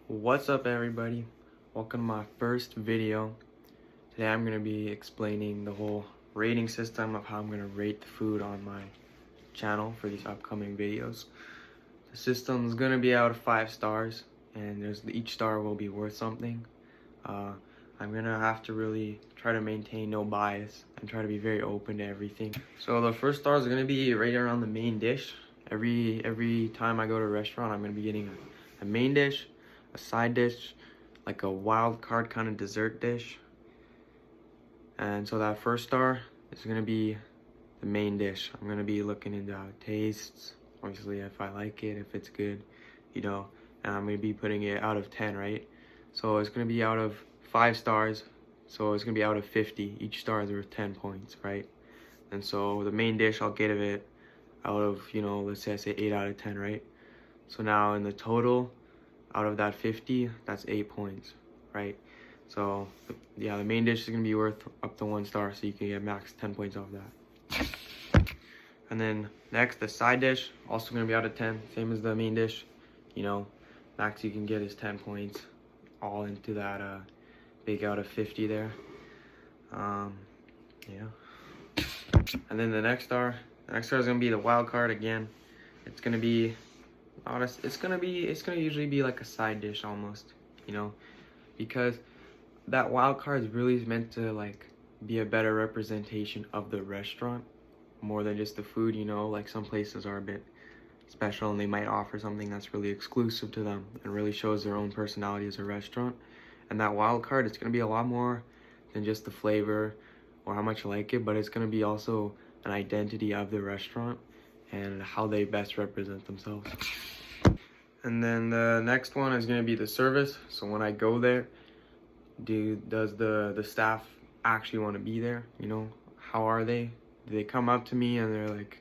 What's up, everybody? Welcome to my first video. Today I'm going to be explaining the whole rating system of how I'm going to rate the food on my channel for these upcoming videos. The system is going to be out of 5 stars, and each star will be worth something. I'm going to have to really try to maintain no bias and try to be very open to everything. So the first star is going to be right around the main dish. Every time I go to a restaurant, I'm going to be getting a main dish, a side dish, like a wild card kind of dessert dish. And so that first star is going to be the main dish. I'm going to be looking into how it tastes, obviously if I like it, if it's good, and I'm going to be putting it out of 10, right? So it's going to be out of 5 stars, so it's going to be out of 50. Each star is worth 10 points, right? And so the main dish, I'll give it out of, let's say I say 8 out of 10, right? So now in the total, out of that 50, that's 8 points, right? So the main dish is gonna be worth up to 1 star, so you can get max 10 points off that. And then next, the side dish, also gonna be out of 10, same as the main dish. Max you can get is 10 points, all into that big out of 50 there. Yeah. And then the next star is gonna be the wild card again. It's gonna be honest, it's gonna usually be like a side dish almost, because that wild card is really meant to like be a better representation of the restaurant more than just the food. Like some places are a bit special and they might offer something that's really exclusive to them and really shows their own personality as a restaurant. And that wild card, it's gonna be a lot more than just the flavor or how much you like it, but it's gonna be also an identity of the restaurant and how they best represent themselves. And then the next one is going to be the service. So when I go there, does the staff actually want to be there? How are they? Do they come up to me and they're like,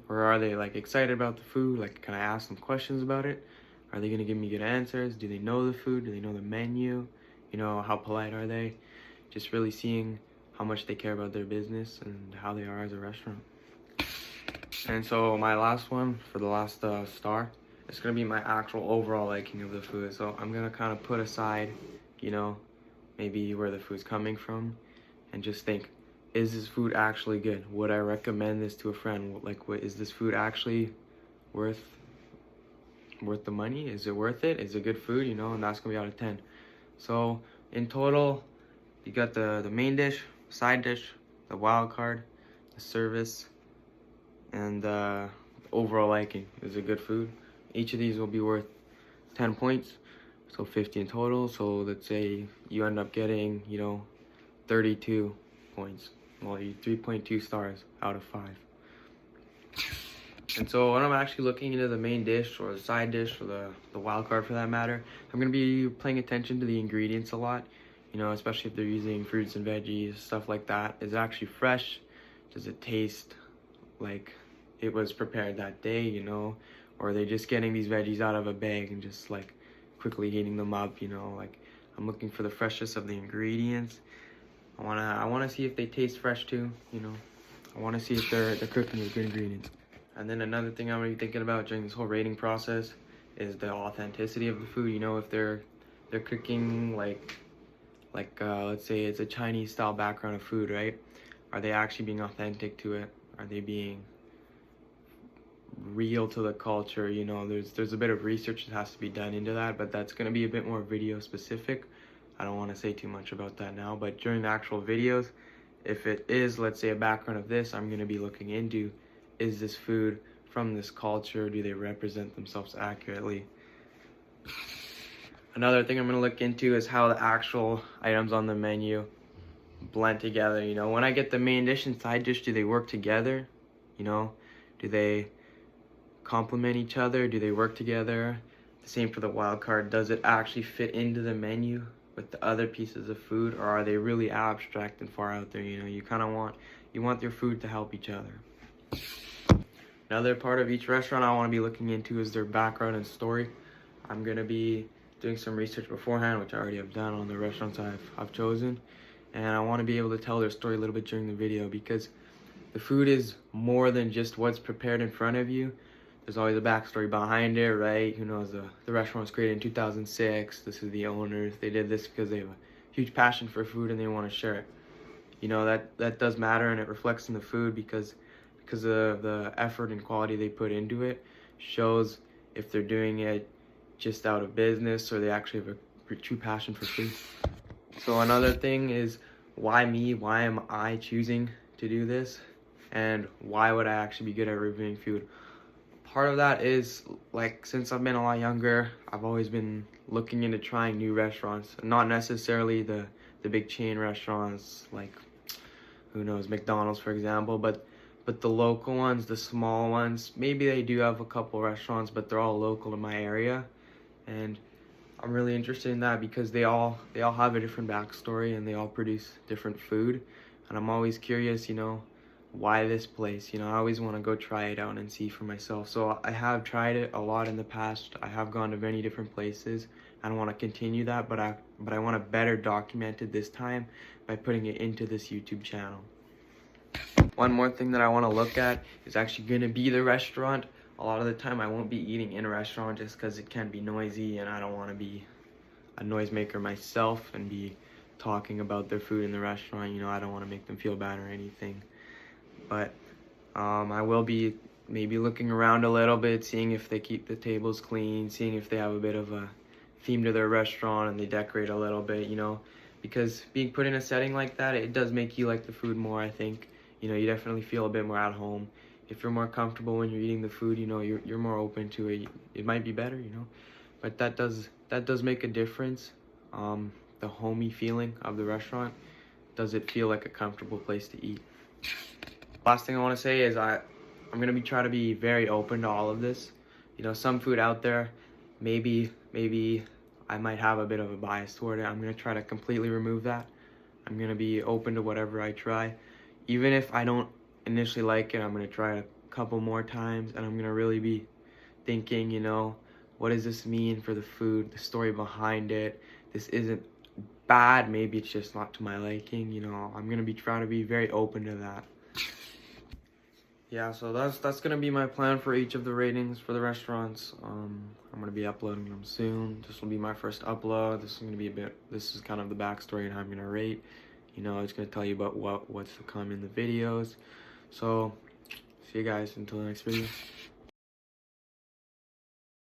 or are they like excited about the food? Like, can I ask them questions about it? Are they going to give me good answers? Do they know the food? Do they know the menu? How polite are they? Just really seeing how much they care about their business and how they are as a restaurant. And so my last one, for the last star, it's going to be my actual overall liking of the food. So I'm going to kind of put aside, maybe where the food's coming from and just think, is this food actually good? Would I recommend this to a friend? Like, is this food actually worth the money? Is it worth it? Is it good food? And that's going to be out of 10. So in total, you got the main dish, side dish, the wild card, the service, and overall liking. Is it good food? Each of these will be worth 10 points, so 50 in total. So let's say you end up getting 32 points. Well, 3.2 stars out of 5. And so when I'm actually looking into the main dish or the side dish or the wild card for that matter, I'm going to be paying attention to the ingredients a lot, especially if they're using fruits and veggies, stuff like that. Is it actually fresh? Does it taste like it was prepared that day, or are they just getting these veggies out of a bag and just like quickly heating them up? Like, I'm looking for the freshness of the ingredients. I wanna see if they taste fresh too. I want to see if they're cooking with good ingredients. And then another thing I'm gonna be thinking about during this whole rating process is the authenticity of the food. If they're cooking like let's say it's a Chinese style background of food, right? Are they actually being authentic to it? Are they being real to the culture? There's a bit of research that has to be done into that, but that's going to be a bit more video specific. I don't want to say too much about that now, but during the actual videos, if it is, let's say, a background of this, I'm going to be looking into, is this food from this culture? Do they represent themselves accurately? Another thing I'm going to look into is how the actual items on the menu blend together. When I get the main dish and side dish, do they work together? Do they complement each other? Do they work together? The same for the wild card. Does it actually fit into the menu with the other pieces of food, or are they really abstract and far out there? You kind of want your food to help each other. Another part of each restaurant I want to be looking into is their background and story. I'm going to be doing some research beforehand, which I already have done on the restaurants I've chosen, and I want to be able to tell their story a little bit during the video, because the food is more than just what's prepared in front of you. there's always a backstory behind it, right? Who knows, the restaurant was created in 2006. This is the owners. They did this because they have a huge passion for food and they want to share it. You know, that does matter, and it reflects in the food because of the effort and quality they put into it. Shows if they're doing it just out of business or they actually have a true passion for food. So another thing is, why me? Why am I choosing to do this? And why would I actually be good at reviewing food? Part of that is, like, since I've been a lot younger, I've always been looking into trying new restaurants. Not necessarily the big chain restaurants, like, who knows, McDonald's, for example, but the local ones, the small ones. Maybe they do have a couple restaurants, but they're all local to my area. And I'm really interested in that because they all have a different backstory and they all produce different food. And I'm always curious, you know, why this place? You know, I always want to go try it out and see for myself. So I have tried it a lot in the past. I have gone to many different places. I don't want to continue that, but I want to better document it this time by putting it into this YouTube channel. One more thing that I want to look at is actually going to be the restaurant. A lot of the time I won't be eating in a restaurant just because it can be noisy and I don't want to be a noisemaker myself and be talking about their food in the restaurant. You know, I don't want to make them feel bad or anything. But I will be maybe looking around a little bit, seeing if they keep the tables clean, seeing if they have a bit of a theme to their restaurant and they decorate a little bit, you know, because being put in a setting like that, it does make you like the food more, I think. You know, you definitely feel a bit more at home. If you're more comfortable when you're eating the food, you know, you're more open to it. It might be better, you know, but that does make a difference. The homey feeling of the restaurant, does it feel like a comfortable place to eat? Last thing I want to say is I'm gonna try to be very open to all of this. You know, some food out there, maybe I might have a bit of a bias toward it. I'm gonna try to completely remove that. I'm gonna be open to whatever I try. Even if I don't initially like it, I'm gonna try it a couple more times, and I'm gonna really be thinking, you know, what does this mean for the food, the story behind it. This isn't bad, maybe it's just not to my liking, you know. I'm gonna trying to be very open to that. Yeah, so that's gonna be my plan for each of the ratings for the restaurants. I'm gonna be uploading them soon. This will be my first upload. This is kind of the backstory and how I'm gonna rate. You know, it's gonna tell you about what's to come in the videos. So see you guys until the next video.